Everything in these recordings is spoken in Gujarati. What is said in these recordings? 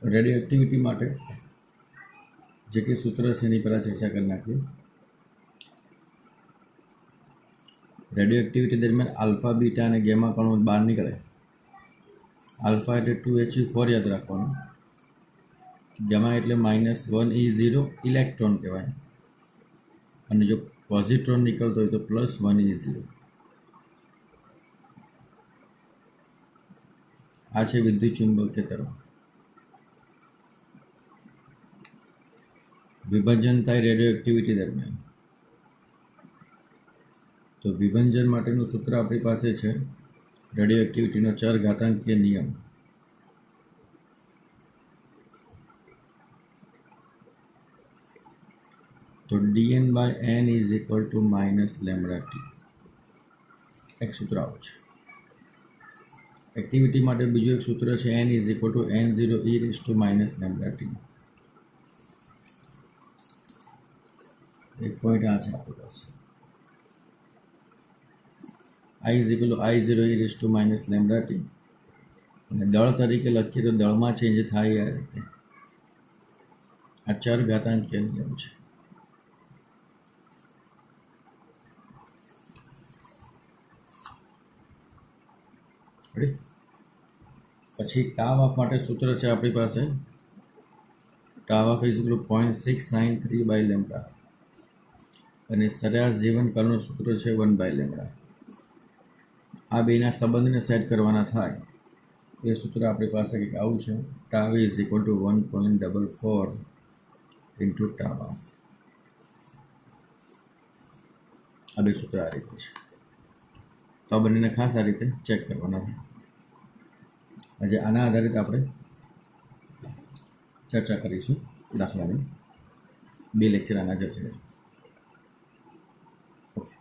रेडियो एक्टिविटी माटे जे के सूत्र है एनी पहला चर्चा कर नाखीए। रेडियो एक्टिविटी दरमियान आल्फा बीटा और गेमा कणों बहार निकले। आल्फा एटले 2He4 याद राखवानुं, गेमा एटले -1E0 इलेक्ट्रॉन कहेवाय अने जो पॉजिट्रॉन निकलतो होय तो +1E0। आ छे विद्युत चुंबकीय तरंग। विभाजन थाय रेडियो एक्टिविटी दरमियान तो विभाजन माटेनुं सूत्र आपणी पासे छे रेडियो एक्टिविटीनो चरघातांकीय नियम। तो dN/n = -λT एक सूत्र आवुं छे। एक्टिविटी माटे बीजुं एक सूत्र है n = n0 e⁻ λt। एक पॉइंट आ छे आपणी पासे I = I0 e⁻ λt અને દળ તરીકે લખીએ તો દળમાં ચેન્જ થાય આ રીતે। આ ચરઘાતાંકીય નિયમ છે। પછી તાવ આપ માટે સૂત્ર છે આપણી પાસે tau of is equal to 0.693/λ અને સરેરાશ જીવનકાળનું સૂત્ર છે 1/λ। આ બેના સંબંધને સેટ કરવાના થાય એ સૂત્ર આપણી પાસે કંઈક આવું છે tau is equal to 1.44 into tau of। આ બે સૂત્ર આ રીતે છે તો આ બંનેને ખાસ આ રીતે ચેક કરવાના થાય। આજે આના આધારિત આપણે ચર્ચા કરીશું દાખલાની। બે લેક્ચર આના જશે। ઓકે,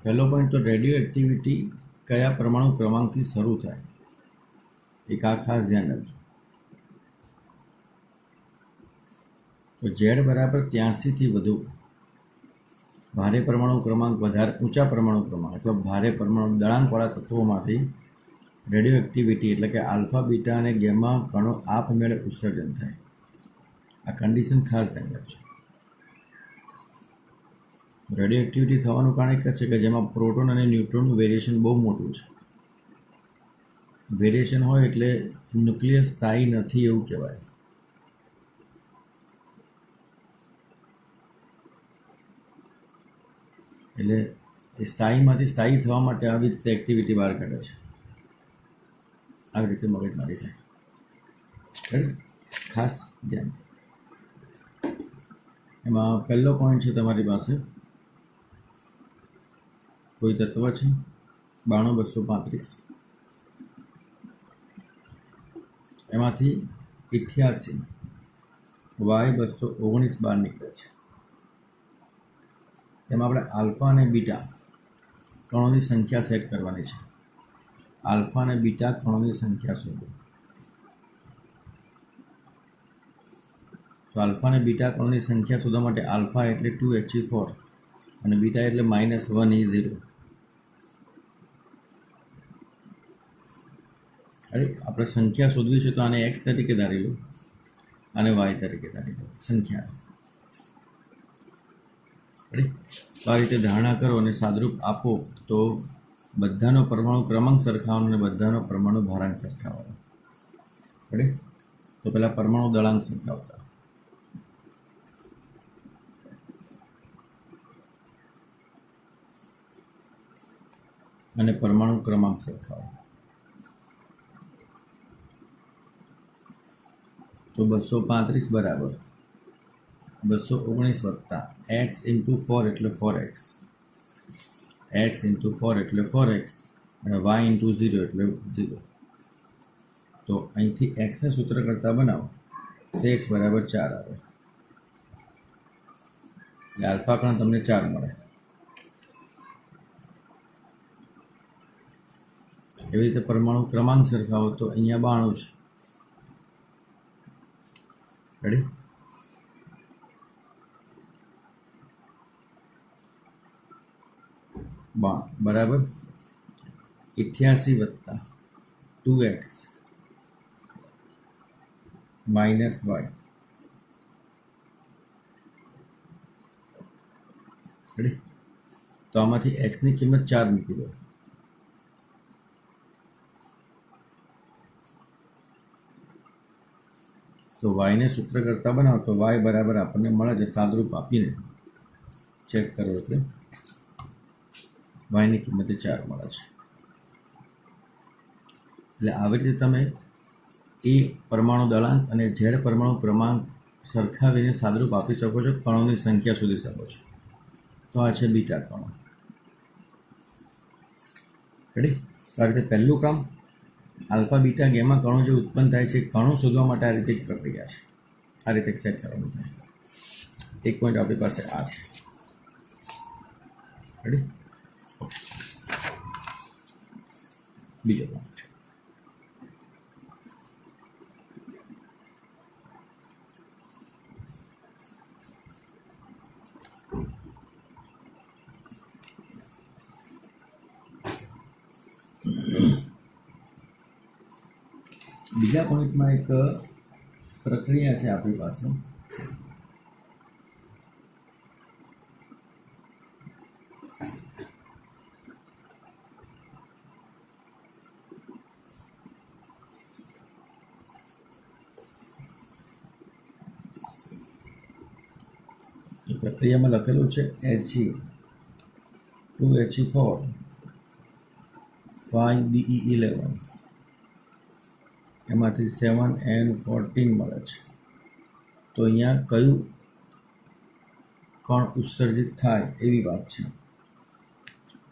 પહેલો પોઈન્ટ તો રેડિયો એક્ટિવિટી કયા પરમાણુ ક્રમાંકથી શરૂ થાય એક આ ખાસ ધ્યાન રાખજો। તો Z = 83 થી વધુ भारे परमाणु क्रमांक વધારે ऊंचा परमाणु क्रमांक अथवा भारे परमाणु दळांकवाळा तत्वोमांथी रेडियो एक्टिविटी एटले के आल्फा बीटा और गेमा कणों आपमेळे उत्सर्जन थाय। आ कंडीशन खास ध्यान राखजो। रेडियो एक्टिविटी थवानुं कारण एक ज छे के जेमां प्रोटोन और न्यूट्रॉननुं वेरिएशन बहु मोटुं छे। वेरिएशन होय एटले न्यूक्लियस स्थायी नथी एवुं कहेवाय। એટલે સ્થાયીમાંથી સ્થાયી થવા માટે આવી રીતે એક્ટિવિટી બહાર કાઢે છે। આવી રીતે મગજમારી થાય। ખાસ ધ્યાન। એમાં પહેલો પોઈન્ટ છે તમારી પાસે કોઈ તત્વ છે 92235 એમાંથી 88 Y219 બહાર નીકળે છે। તેમાં આપણે આલ્ફા અને બીટા કણોની સંખ્યા સેટ કરવાની છે। આલ્ફા અને બીટા કણોની સંખ્યા શોધો। તો આલ્ફા અને બીટા કણોની સંખ્યા શોધવા માટે આલ્ફા એટલે 2He4 અને બીટા એટલે -1E0। અરે આપણે સંખ્યા શોધવી છે તો આને x તરીકે ધારી લો અને y તરીકે ધારી લો સંખ્યા। આ રીતે ધારણા કરો અને સાદરૂપ આપો તો બધાનો પરમાણુ ક્રમાંક સરખાવવાનો અને બધાનો પરમાણુ ભારાંક સરખાવવાનો। તો પહેલા પરમાણુ દળાંક સરખાવતા અને પરમાણુ ક્રમાંક સરખાવો। તો 235 બરાબર 219 વત્તા x × 4 એટલે 4x, x × 4 એટલે 4x અને y × 0 એટલે 0। તો અહીંથી x ને સૂત્ર કરતા બનાવો તો x = 4 આવે એટલે આલ્ફા કણ તમને 4 મળે। એવી રીતે પરમાણુ ક્રમાંક સરખાવો તો અહીંયા 92 છે। રેડી? બરાબર 88 વત્તા 2x માઇનસ વાય. રેડી? તો આમાંથી એક્સની કિંમત 4 મૂકી દો. તો વાયને સૂત્ર કરતાં બનાવો તો વાય બરાબર આપણને મળે છે, સાદરૂપ આપીને ચેક કરો એટલે વાયની કિંમતે 4 મળે છે. એટલે આવી રીતે તમે એ પરમાણુ દળાંક અને ઝેડ પરમાણુ ક્રમાંક સરખાવીને સાદરૂપ આપી શકો છો, કણોની સંખ્યા શોધી શકો છો. તો આ છે બીટા કણો. રેડી? તો આ રીતે પહેલું કામ, આલ્ફા બીટા ગેમા કણો જે ઉત્પન્ન થાય છે કણો શોધવા માટે આ રીતે એક પ્રક્રિયા છે. આ રીતે સેટ કરવાનું થાય. એક પોઈન્ટ આપણી પાસે આ છે. રેડી? બીજો પોઈન્ટ, બીજા પોઈન્ટમાં એક પ્રક્રિયા છે આપણી પાસે. એ પ્રક્રિયામાં લખેલું છે He2He4 5Be11, એમાંથી 7N14 મળે છે. તો અહીંયા કયું કણ ઉત્સર્જિત થાય એવી વાત છે.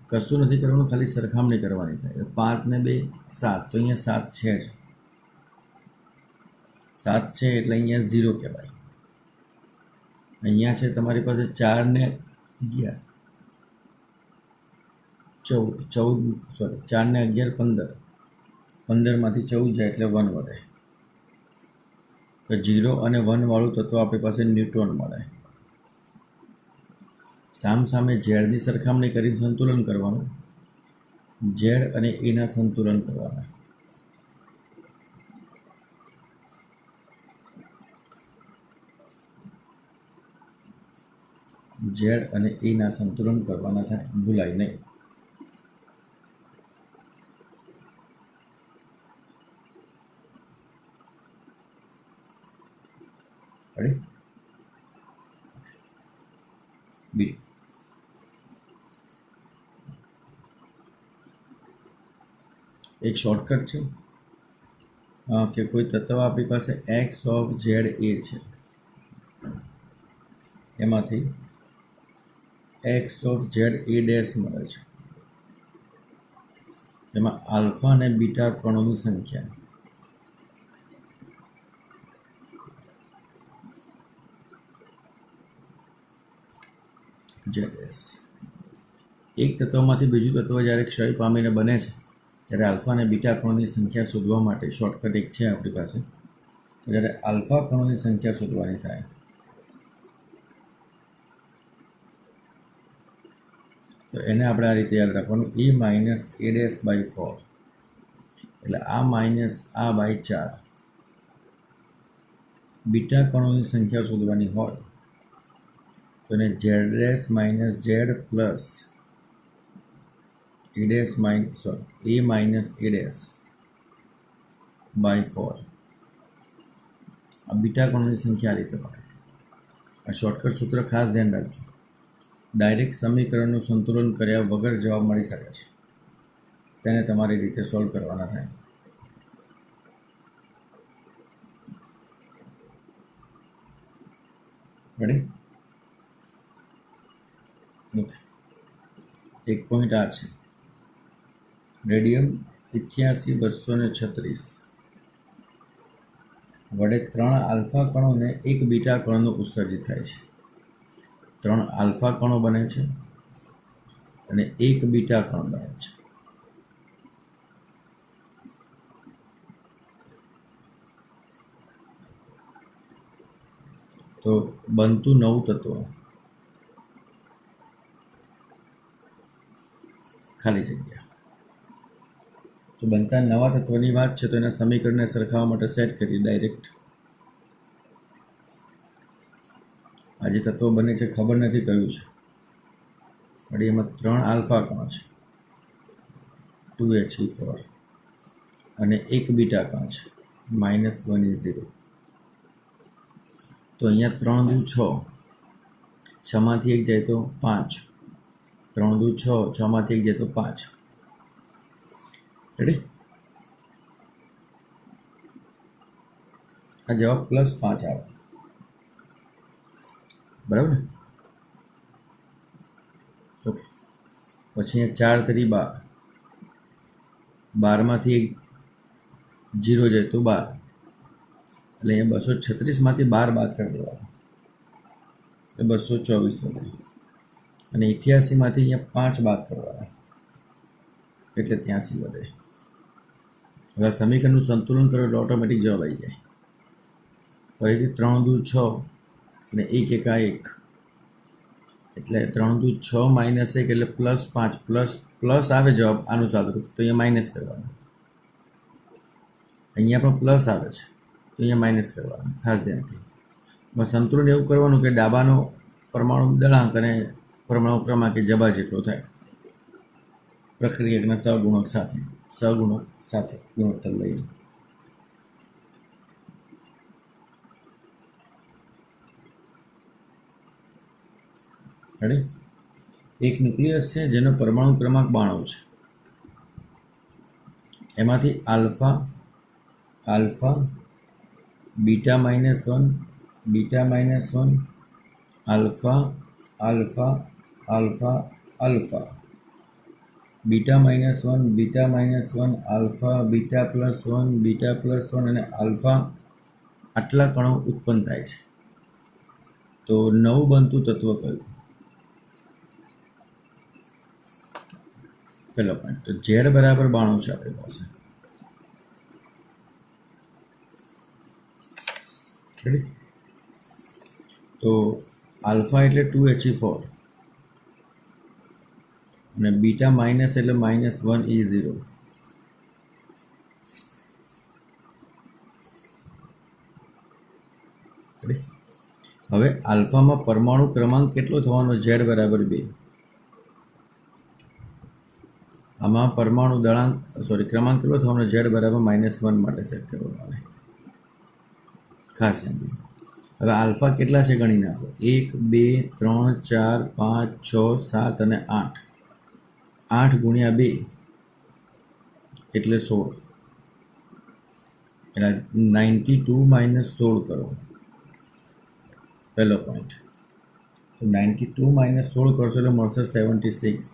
કશું નથી કરવાનું, ખાલી સરખામણી કરવાની થાય. 5 ને 2 7, તો અહીંયા 7 છે જ. 7 છે એટલે અહીંયા 0 કહેવાય. અહીંયા છે તમારી પાસે 4 ને 11, 4 ને 11 15, 15માંથી 14 જાય એટલે 1 વધે. તો 0 અને 1 વાળું તત્વ આપણી પાસે ન્યુટ્રોન મળે. સામસામે ઝેડની સરખામણી કરી સંતુલન કરવાનું, ઝેડ અને એના સંતુલન કરવાના. ઝેડ અને એના સંતુલન કરવાના થાય, ભૂલાય નહીં. રેડી? બીજું, એક શોર્ટકટ છે કે કોઈ તત્વ આપણી પાસે એક્સ ઓફ ઝેડ એ છે, એમાંથી x of Z A dash મળે છે. તેમાં આલ્ફા અને બીટા કણોની સંખ્યા ઝેડ ડેશ. એક તત્વમાંથી બીજું તત્વ જ્યારે ક્ષય પામીને બને છે ત્યારે આલ્ફા અને બીટા કણોની સંખ્યા શોધવા માટે શોર્ટકટ એક છે આપણી પાસે. જ્યારે આલ્ફા કણોની સંખ્યા શોધવાની થાય તો એને આપણે આ રીતે યાદ રાખવાનું, E minus A dash by 4, એટલે આ માઇનસ આ બાય 4. બીટા કણોની સંખ્યા શોધવાની હોય તો એને Z dash minus Z plus A minus A dash by 4. આ બીટા કણોની સંખ્યા આ રીતે મળે. આ શોર્ટકટ સૂત્ર ખાસ ધ્યાન રાખજો. ડાયરેક્ટ સમીકરણનું સંતુલન કર્યા વગર જવાબ મળી શકે છે, તેને તમારી રીતે સોલ્વ કરવાના થાય. રેડી? ઓકે. એક પોઈન્ટ આ છે, રેડિયમ 83236 વડે 3 આલ્ફા કણોને 1 બીટા કણનું ઉત્સર્જિત થાય છે. 3 આલ્ફા કણો બને છે અને 1 બીટા કણ બને છે. તો બનતું નવું તત્વ ખાલી જગ્યા. તો બનતા નવા તત્વની વાત છે, તો એના સમીકરણને સરખાવવા માટે સેટ કરીએ ડાયરેક્ટ. આ જે તત્વ બને છે ખબર નથી કયું છે, વળી એમાં 3 આલ્ફા કણ છે, 2He4, અને 1 બીટા કણ છે, -1E0. તો અહીંયા 3 દુ 6, 6માંથી 1 જાય તો 5, 3 દુ 6, 6માંથી 1 જાય તો 5. રેડી? આ જવાબ +5 આવે, બરાબર ને? ઓકે. પછી અહીંયા 4 તરી 12, 12માંથી 1 0 જાય તો 12, એટલે અહીંયા 236માંથી 12 બાદ કરી દેવાના, એટલે 224 વધે. અને 88માંથી અહીંયા 5 બાદ કરવાના, એટલે 83 વધે. હવે આ સમીકરણનું સંતુલન કરો એટલે ઓટોમેટિક જવાબ આવી જાય. ફરીથી 3 દુ 6 અને 1 એકા 1, એટલે 3 દુ 6 -1 એટલે +5, પ્લસ આવે જવાબ આનું સાદુરૂપ, તો અહીંયા માઇનસ કરવાનું. અહીંયા પણ પ્લસ આવે છે, તો અહીંયા માઇનસ કરવાનું, ખાસ ધ્યાનથી. બસ સંતુલન એવું કરવાનું કે ડાબાનો પરમાણુ દળાંક અને પરમાણુ ક્રમાંક એ જબા જેટલો થાય, પ્રક્રિયકના સહગુણક સાથે ગુણોત્તર લઈને. રેડી? એક ન્યુક્લિયસ છે જેનો પરમાણુ ક્રમાંક 92 છે. એમાંથી alpha, beta -1, beta -1, alpha, beta -1, beta -1, alpha, beta +1 અને આલ્ફા, આટલા કણો ઉત્પન્ન થાય છે. તો નવું બનતું તત્વ કયું? પહેલો પોઈન્ટ તો Z બરાબર 92 છે આપણી પાસે. રેડી? તો આલ્ફા એટલે 2He4 અને બીટા માઇનસ એટલે -1E0. હવે આલ્ફામાં પરમાણુ ક્રમાંક કેટલો થવાનો? Z બરાબર 2. આમાં પરમાણુ ક્રમાંક કેટલો થવાનો? Z બરાબર -1 માટે સેટ કરવાનો. ખાસ ધ્યાન. હવે આલ્ફા કેટલા છે ગણી નાખો. 1, 2, 3, 4, 5, 6, 7 અને 8. 8 ગુણ્યા 2 એટલે 16, એટલે 92 - 16 કરો. પહેલો પોઈન્ટ. તો 92 - 16 કરશો એટલે મળશે 76.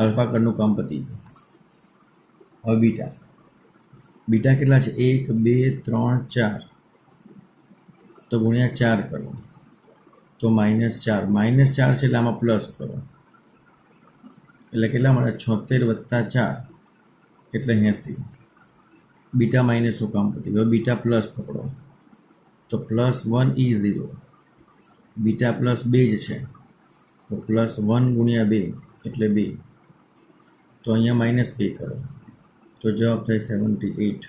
આલ્ફા કણનું કામ પતી ગયું. હવે બીટા કેટલા છે? 1, 2, 3, 4, તો ગુણ્યા 4 કરો તો -4. -4 છે એટલે આમાં પ્લસ કરો, એટલે કેટલા મળે? 76 + 4 એટલે 80. બીટા માઇનસનું કામ પતી. હવે બીટા પ્લસ પકડો તો +1E0. બીટા +2 જ છે, તો +1 ગુણ્યા 2 એટલે 2. તો અહીંયા -2 કરો તો જવાબ થાય 78.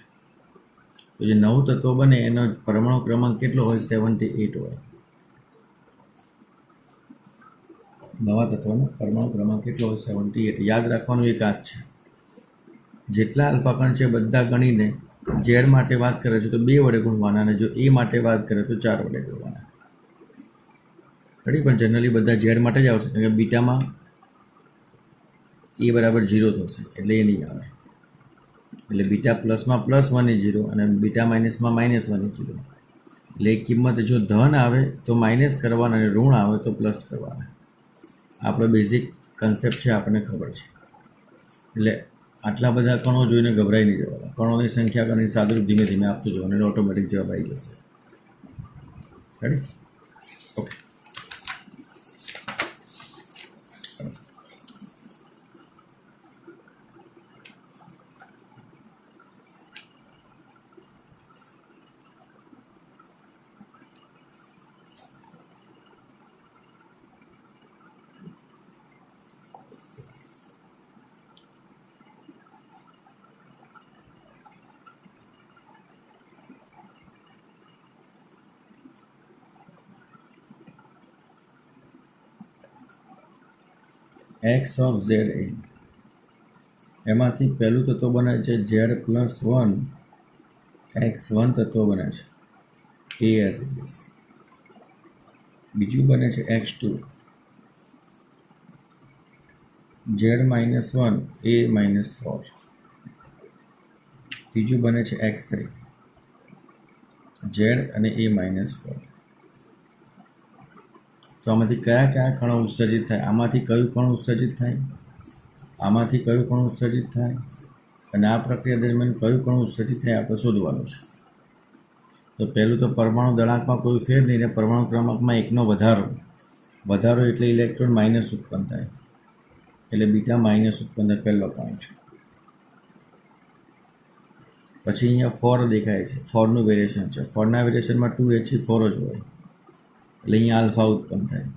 તો જે નવું તત્વ બને એનો પરમાણુ ક્રમાંક કેટલો હોય? 78 હોય. નવા તત્વનો પરમાણુ ક્રમાંક કેટલો હોય? 78. યાદ રાખવાનું એક આ જ છે, જેટલા આલ્ફા કણ છે બધા ગણીને Z માટે વાત કરે છે તો 2 વડે ગુણવાના, અને જો A માટે વાત કરે તો 4 વડે ગુણવાના. રેડી? પણ જનરલી બધા Z માટે જ આવશે, કારણ કે બીટામાં A બરાબર 0 થશે એટલે એ નહીં આવે. એટલે બીટા પ્લસમાં +1E0 અને બીટા માઇનસમાં -1E0. એટલે એક કિંમત જો ધન આવે તો માઇનસ કરવાના અને ઋણ આવે તો પ્લસ કરવાના. આપણો બેઝિક કન્સેપ્ટ છે, આપણને ખબર છે. એટલે આટલા બધા કણો જોઈને ગભરાઈ નહીં જવાના. કણોની સંખ્યા ગણીને સાદુરૂપ ધીમે ધીમે આપતું જવાનું, એટલે ઓટોમેટિક જવાબ આવી જશે. Ready? Okay. X of Z એ, એમાંથી પહેલું તત્વ બને છે ઝેડ પ્લસ 1 x1 તત્વ બને છે એ એઝ ઇટ ઇઝ. બીજું બને છે x2 ઝેડ માઇનસ 1 એ માઇનસ 4. ત્રીજું બને છે x3 ઝેડ અને એ માઇનસ 4. તો આમાંથી કયા કયા કણો ઉત્સર્જિત થાય? આમાંથી કયું કણ ઉત્સર્જિત થાય, આમાંથી કયું કણ ઉત્સર્જિત થાય, અને આ પ્રક્રિયા દરમિયાન કયું કણ ઉત્સર્જિત થાય આપણે શોધવાનું છે. તો પહેલું તો પરમાણુ દળાંકમાં કોઈ ફેર નહીં, ને પરમાણુ ક્રમાંકમાં એકનો વધારો એટલે ઇલેક્ટ્રોન માઇનસ ઉત્પન્ન થાય, એટલે બીટા માઇનસ ઉત્પન્ન થાય, પહેલો પોઈન્ટ. પછી અહીંયા 4 દેખાય છે, 4નું વેરિએશન છે. 4ના વેરિએશનમાં 2He4 જ હોય, એટલે અહીંયા આલ્ફા ઉત્પન્ન થાય.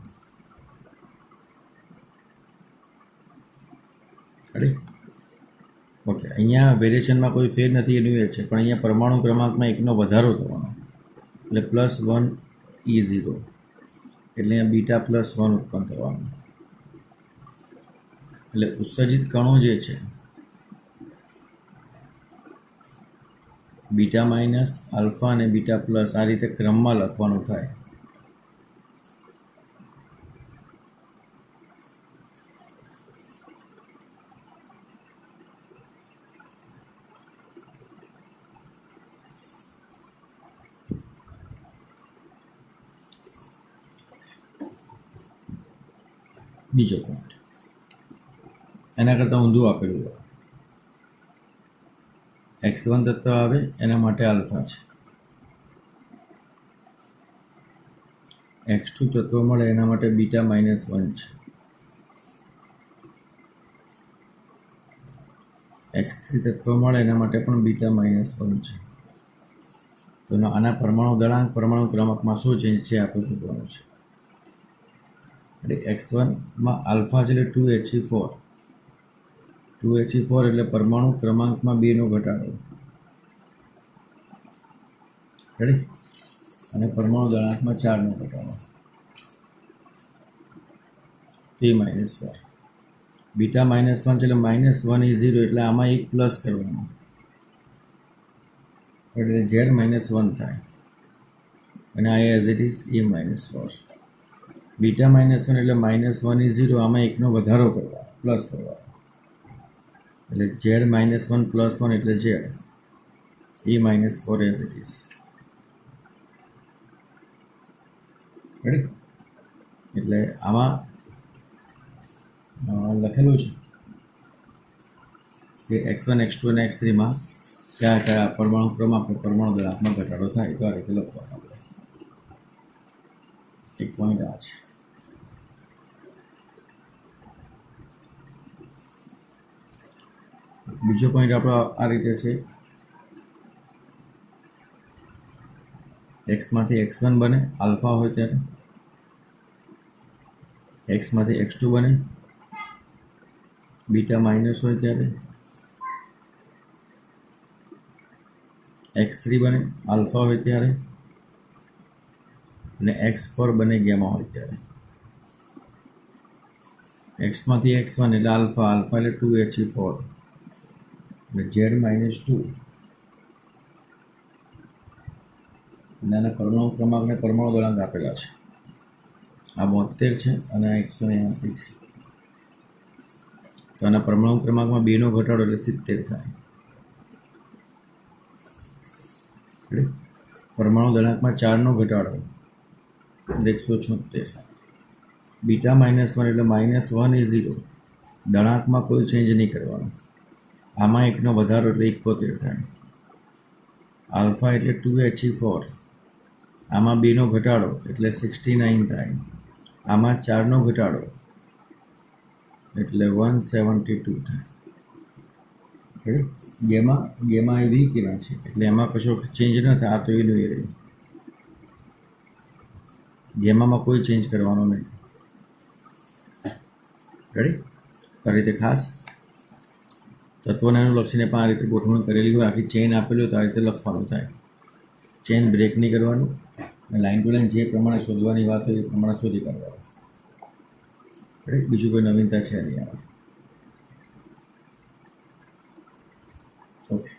ઓકે, અહીંયા વેરિએશનમાં કોઈ ફેર નથી એનું એ છે, પણ અહીંયા પરમાણુ ક્રમાંકમાં એકનો વધારો થવાનો, એટલે +1E0, એટલે અહીંયા બીટા +1 ઉત્પન્ન થવાનું. એટલે ઉત્સર્જિત કણો જે છે બીટા માઇનસ, આલ્ફા અને બીટા પ્લસ આ રીતે ક્રમમાં લખવાનું થાય. બીજો પોઈન્ટ એના કરતાં ઊંધું આપેલું હોય. x1 તત્વ આવે એના માટે આલ્ફા છે, x2 તત્વ મળે એના માટે બીટા -1 છે, x3 તત્વ મળે એના માટે પણ બીટા -1 છે. તો આના પરમાણુ દળાંક પરમાણુ ક્રમાંકમાં શું ચેન્જ છે આપણે શોધવાનું છે. એટલે x1માં આલ્ફા છે એટલે 2He4, 2He4 એટલે પરમાણુ ક્રમાંકમાં 2નો ઘટાડો. રેડી? અને પરમાણુ દળાંકમાં 4નો ઘટાડો, તે -4. બીટા -1 છે એટલે -1E0, એટલે આમાં એક પ્લસ કરવાનો, એટલે ઝેડ -1 થાય, અને આ as it is A -4. Beta -1 એટલે -1E0, આમાં એકનો વધારો કરવાનો, પ્લસ કરવાનો, એટલે ઝેડ -1 + 1 એટલે Z A -4 as it is. Ready? એટલે આમાં લખેલું છે કે x1, x2 અને x3માં કયા કયા પરમાણુ ક્રમાંક પરમાણુ દળાંકમાં ઘટાડો થાય. તો આ રીતે લખવાનું આપણે. એક પોઈન્ટ આ છે. બીજો પોઈન્ટ આપણો આ રીતે છે, એક્સમાંથી x1 બને આલ્ફા હોય ત્યારે, એક્સમાંથી x2 બને બીટા માઇનસ હોય ત્યારે, x3 બને આલ્ફા હોય ત્યારે, અને x4 બને ગેમા હોય ત્યારે. એક્સમાંથી x1 એટલે આલ્ફા, આલ્ફા એટલે 2He4, એટલે ઝેડ -2. નાના પરમાણુ ક્રમાંકને પરમાણુ દળાંક આપેલા છે, આ 72 છે અને આ 180 છે. તો આના પરમાણુ ક્રમાંકમાં 2નો ઘટાડો એટલે 70 થાય. પરમાણુ દળાંકમાં 4નો ઘટાડો એટલે 176. બીટા -1 એટલે -1E0, દળાંકમાં કોઈ ચેન્જ નહીં કરવાનો, આમાં એકનો વધારો એટલે 71 થાય. આલ્ફા એટલે 2He4, આમાં 2નો ઘટાડો એટલે 69 થાય, આમાં 4નો ઘટાડો એટલે 172 થાય. ગેમા એ વિકિરણ છે એટલે એમાં કશો ચેન્જ ન થાય, આ તો એનું એ રહ્યું. ગેમામાં કોઈ ચેન્જ કરવાનો નહીં. રેડી? આ રીતે ખાસ તત્વને અનુલક્ષીને પણ આ રીતે ગોઠવણ કરેલી હોય, આખી ચેન આપેલી હોય તો આ રીતે લખવાનું થાય. ચેન બ્રેક નહીં કરવાનું, અને લાઈન ટુ લાઈન જે પ્રમાણે શોધવાની વાત હોય એ પ્રમાણે શોધી કાઢવાનું. બીજું કોઈ નવીનતા છે નહીં આવે. ઓકે,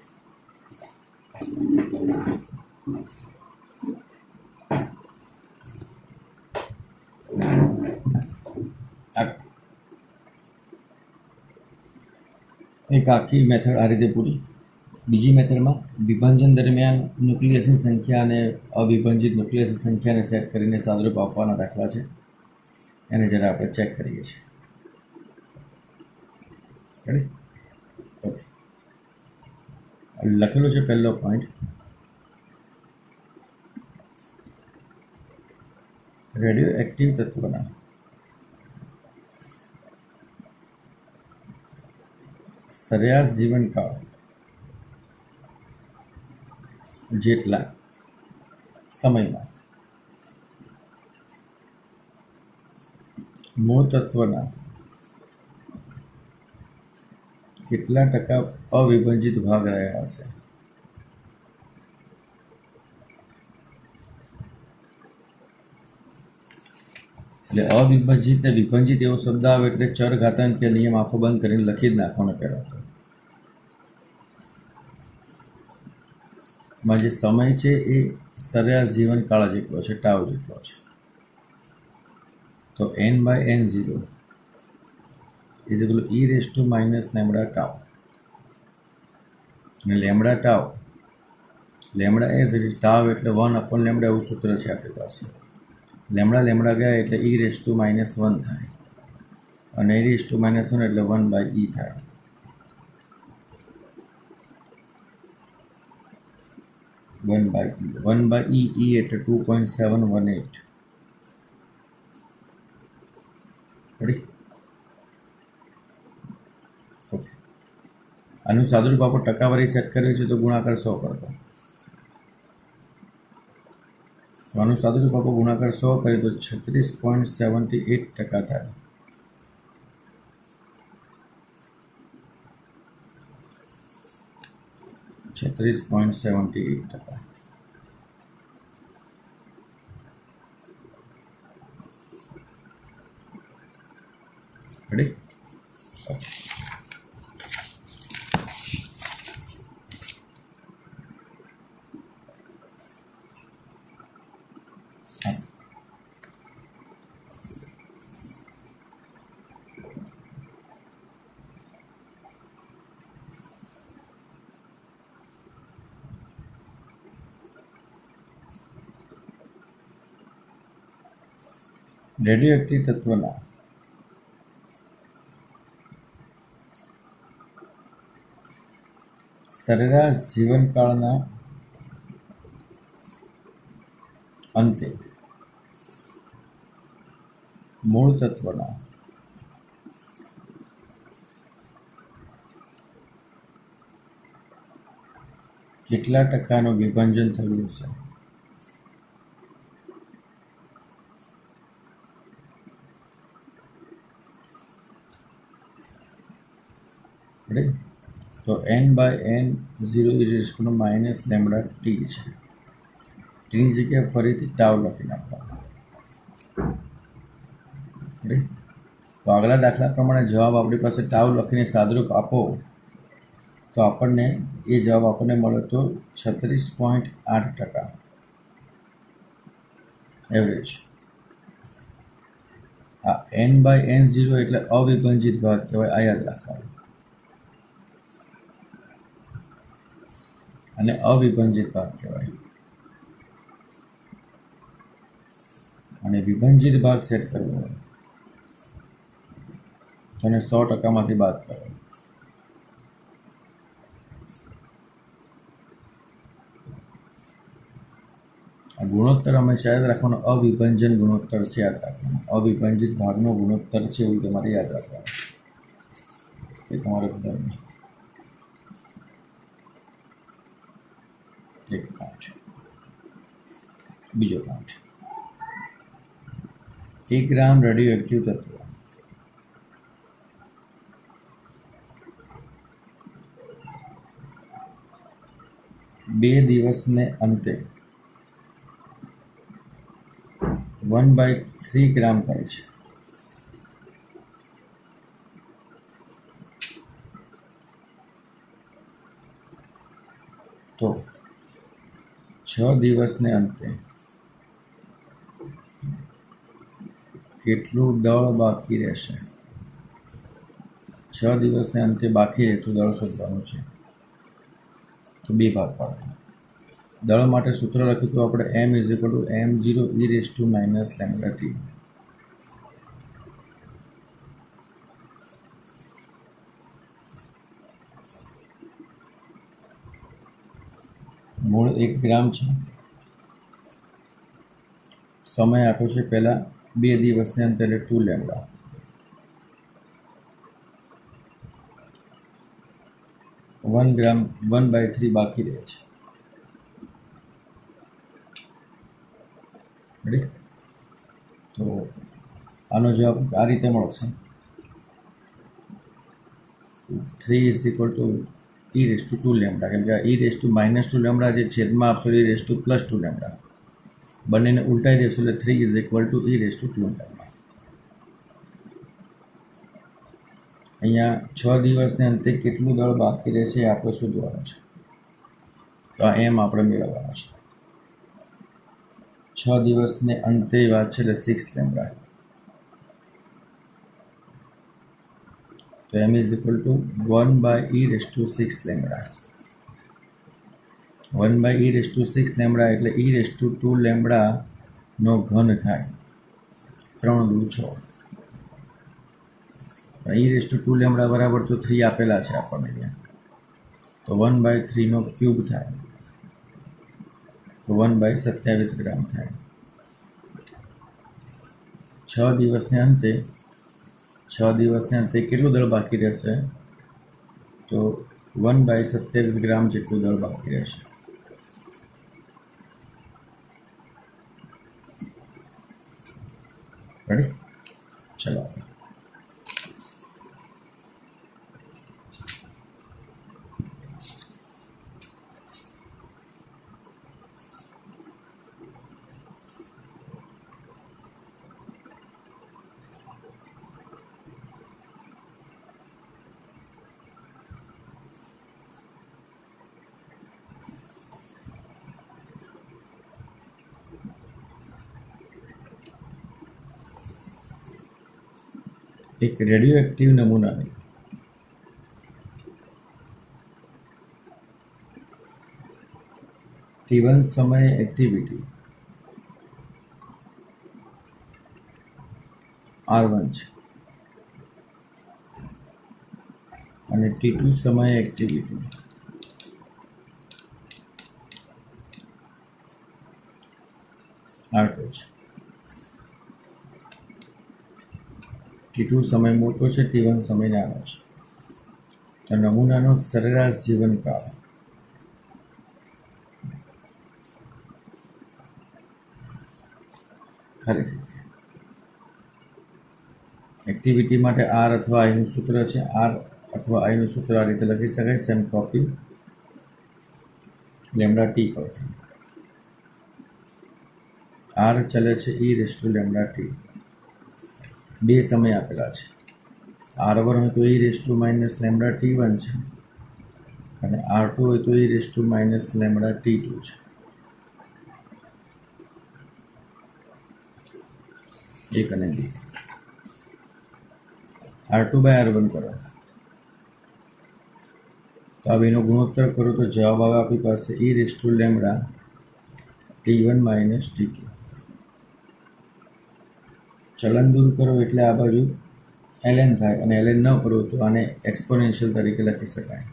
એક આખી મેથડ આ રીતે પૂરી. બીજી મેથડમાં વિભાજન દરમિયાન ન્યુક્લિયસની સંખ્યા અને અવિભાજિત ન્યુક્લિયસની સંખ્યાને સેટ કરીને સાદુરૂપ આપવાના દાખલા છે. એને જરા આપણે ચેક કરીએ છીએ. રેડી? ઓકે, લખેલું છે પહેલો પોઈન્ટ, રેડિયો એક્ટિવ તત્વના સરેરાશ જીવનકાળ જેટલા સમયમાં મૂળ તત્વના કેટલા ટકા અવિભાજિત ભાગ રહ્યા હશે. એટલે અવિભાજિત ને વિભાજિત એવો શબ્દ આવે એટલે ચર ઘાતાંકીય નિયમ આંખો બંધ કરીને લખી જ નાખવાનો પહેલાં તો. માં જે સમય છે એ સરેરાશ જીવનકાળ જેટલો છે, ટાવ જેટલો છે. તો n/n0 is equal to e⁻ tau. અને lambda tau, lambda as it is tau એટલે 1/λ એવું સૂત્ર છે આપણી પાસે. લેમડા ગયા એટલે e⁻1 થાય, અને e⁻1 એટલે 1/e થાય. વન બાય e એટલે 2.718. રેડી? ઓકે, આનું સાદુરૂપ આપણે ટકાવારી સેટ કરવી છે તો ગુણાકાર 100 કરતો. તો આનું સાદુરૂપ આપણે ગુણાકાર 100 કરીએ તો 36.78% થાય. %36.78. રેડી? ઓકે, રેડિયો એક્ટિવ તત્વના સરેરાશ જીવનકાળના અંતે મૂળ તત્વના કેટલા ટકાનું વિભાજન થયું છે. તો n/n0 -λ t છે. ટીની જગ્યાએ ફરીથી ટાવ લખી નાખવાનો. તો આગલા દાખલા પ્રમાણે જવાબ આપણી પાસે ટાવ લખીને સાદુરૂપ આપો તો આપણને એ જવાબ આપણને મળે તો 36.8% એવરેજ. આ n/n0 એટલે અવિભાજિત ભાગ કહેવાય, આ યાદ રાખવાનું. અને અવિભાજિત ભાગ કહેવાય. અને વિભાજિત ભાગ સેટ કરવો હોય તો એને 100%માંથી બાદ કરો. આ ગુણોત્તર હંમેશા યાદ રાખવાનો, અવિભાજન ગુણોત્તર છે યાદ રાખવાનો. અવિભાજિત ભાગનો ગુણોત્તર છે એવું તમારે યાદ રાખવાનું. એ તમારે ખબર નહીં. એક પોઈન્ટ. બીજો પોઈન્ટ, 1 ગ્રામ રેડિયો એક્ટિવ તત્વ 2 દિવસને અંતે 1/3 ગ્રામ થાય છે. તો 6 દિવસને અંતે કેટલું દળ બાકી રહેશે? 6 દિવસને અંતે બાકી રહેતું દળ શોધવાનું છે. તો બે ભાગ પાડો. દળ માટે સૂત્ર લખ્યું તો આપણે m = m0 e raised to minus lambda t. મૂળ 1 ગ્રામ છે. સમય આપ્યો છે પહેલાં 2 દિવસને અંતે એટલે 2 લેમ્બડા. 1 ગ્રામ 1/3 બાકી રહે છે. રેડી? તો આનો જવાબ આ રીતે મળશે. 3 = e raised to 2 લેમ્બડા, કેમ કે e raised to -2 લેમ્બડા જે છેદમાં આપશો e raised to +2 લેમ્બડા, બંનેને ઉલટાઈ દેશો એટલે 3 = e raised to 2 લેમ્બડા. અહીંયા 6 દિવસને અંતે કેટલું દળ બાકી રહેશે એ આપણે શોધવાનું છે. તો આ એમ આપણે મેળવવાનો છે. 6 દિવસને અંતે વાત છે એટલે 6 લેમ્બડા. તો m = 1/e raised to 6 lambda. 1/e raised to 6 lambda એટલે e raised to 2 લેમ્બડાનો ઘન થાય. 3 દૂ 6. e raised to 2 લેમ્બડા બરાબર તો 3 આપેલા છે આપણને અહીંયા. તો 1/3 ક્યુબ થાય. તો 1/27 ગ્રામ થાય. 6 દિવસને અંતે કેટલું દળ બાકી રહેશે? તો 1/27 ગ્રામ જેટલું દળ બાકી રહેશે. રેડી? ચલો. એક રેડિયોએક્ટિવ નમૂનાની T1 સમયે એક્ટિવિટી R1 છે અને T2 સમયે એક્ટિવિટી R2 છે. T2 સમય મોટો છે, T1 સમય નાનો છે. તો નમૂનાનો સરેરાશ જીવનકાળ ખરેખર એક્ટિવિટી માટે R અથવા I નું સૂત્ર છે. R અથવા I નું સૂત્ર આ રીતે લખી શકાય. સેમ કોપી લેમ્બડા ટી પરથી. R ચલે છે e raised to lambda T. બે સમય આપેલા છે. R1 હોય તો e raised to minus lambda T1 છે અને R2 હોય તો e raised to minus lambda T2 છે. એક અને બે. R2/R1 કરો તો આ બેનો ગુણોત્તર કરો તો જવાબ આવે આપણી પાસે e raised to lambda T1 minus T2. ચલન દૂર કરો એટલે આ બાજુ ln થાય અને ln ન કરો તો આને એક્સપોનેન્શિયલ તરીકે લખી શકાય.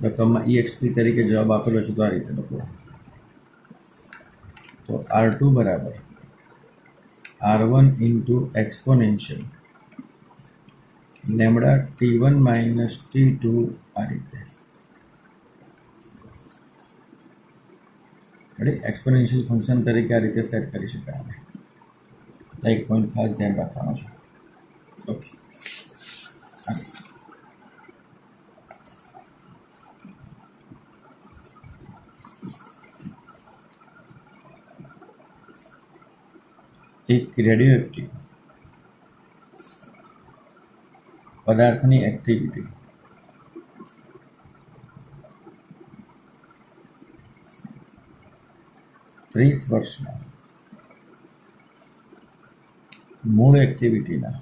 રકમમાં exp તરીકે જવાબ આપેલો છે તો આ રીતે લખો. તો R2 બરાબર R1 into exponential lambda T1 minus T2 આ રીતે. એક્સપોનેન્શિયલ ફંક્શન તરીકે આ રીતે સેટ કરી શકાય. અમે તો એક પોઈન્ટ ખાસ ધ્યાન રાખવાનો છે. ઓકે. એક રેડિયોએક્ટિવ પદાર્થની એક્ટિવિટી 30 વર્ષમાં મૂળ એક્ટિવિટીના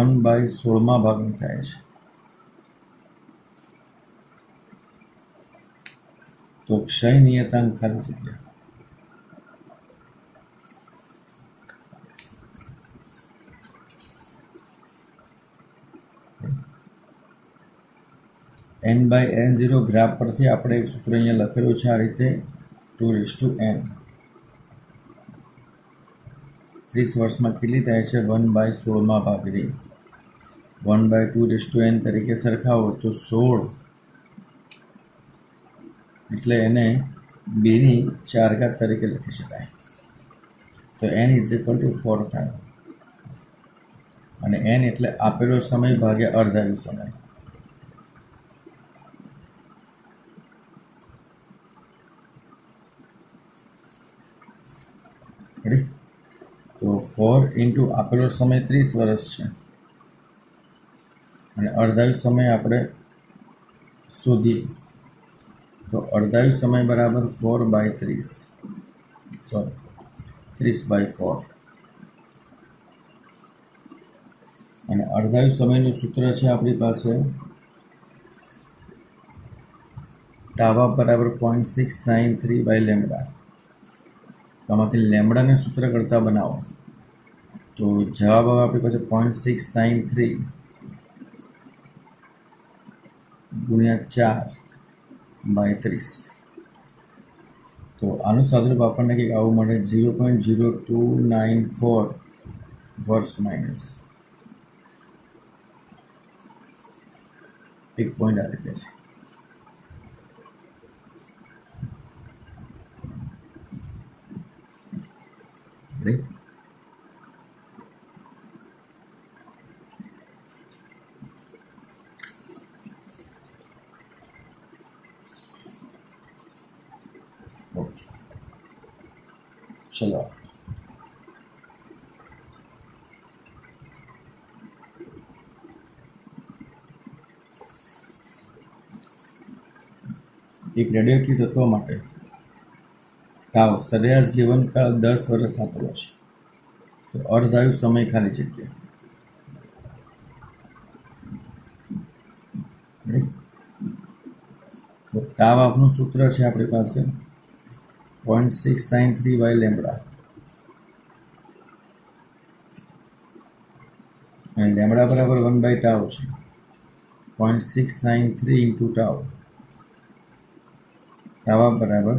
1/16 ભાગની થાય છે. તો ક્ષય નિયતાંક ખાલી જગ્યા n/n0 ગ્રાફ પરથી આપણે એક સૂત્ર અહીંયા લખેલું છે આ રીતે 2:n. 30 વર્ષમાં કેટલી થાય છે? 1/16 ભાગની 1/2:n તરીકે સરખાવો તો 16 એટલે એને 2/4 તરીકે લખી શકાય. તો n = 4 થાય અને n એટલે આપેલો સમય ભાગ્યા અર્ધાયુ સમય. રેડી? તો 4 × આપેલો સમય 30 વર્ષ છે અને અર્ધાયુ સમય આપણે શોધીએ તો અર્ધાયુ સમય બરાબર 4/30 સોરી 30/4 અને અર્ધાયુ સમયનું સૂત્ર છે આપણી પાસે ટાવા બરાબર 0.693/લેમ્બડા. આમાંથી લેમ્બડાને સૂત્ર કરતાં બનાવો તો જવાબ આવે આપણી પાસે 0.693 × 4/30. તો આનું સાદુરૂપ આપણને કંઈક આવું મળે 0.0294 વર્ષ માઇનસ એક પોઈન્ટ આ રીતે છે. Ready? Okay. ચલો એક રેડિયોએક્ટિવ તત્વ માટે તાવ સરેરાશ જીવનકાળ 10 વર્ષ આપેલો છે. તો અર્ધાયુ સમય ખાલી જગ્યા. તો ટાવ આપનું સૂત્ર છે આપણી પાસે 0.693/લેમ્બડા અને લેમ્બડા બરાબર 1/ટાવ છે. 0.693 × ટાવ ટાવા બરાબર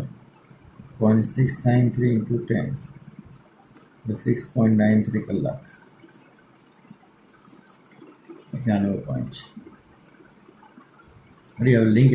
0.693 × 10 6.93 કલાક. આનો પોઈન્ટ છે. હવે લિંક